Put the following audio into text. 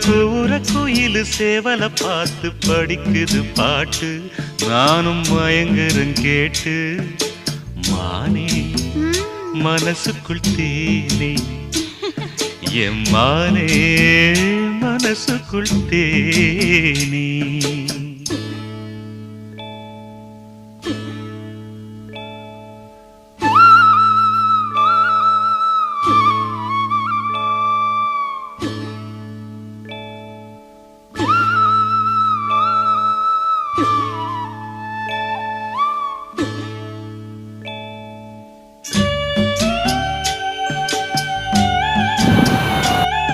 கூற குயிலு சேவல பார்த்து படிக்குது பாட்டு, நானும் மயங்குறேன் கேட்டு. மானே மனசுக்குள் தேனே, என் மானே மனசுக்குள் தேனே.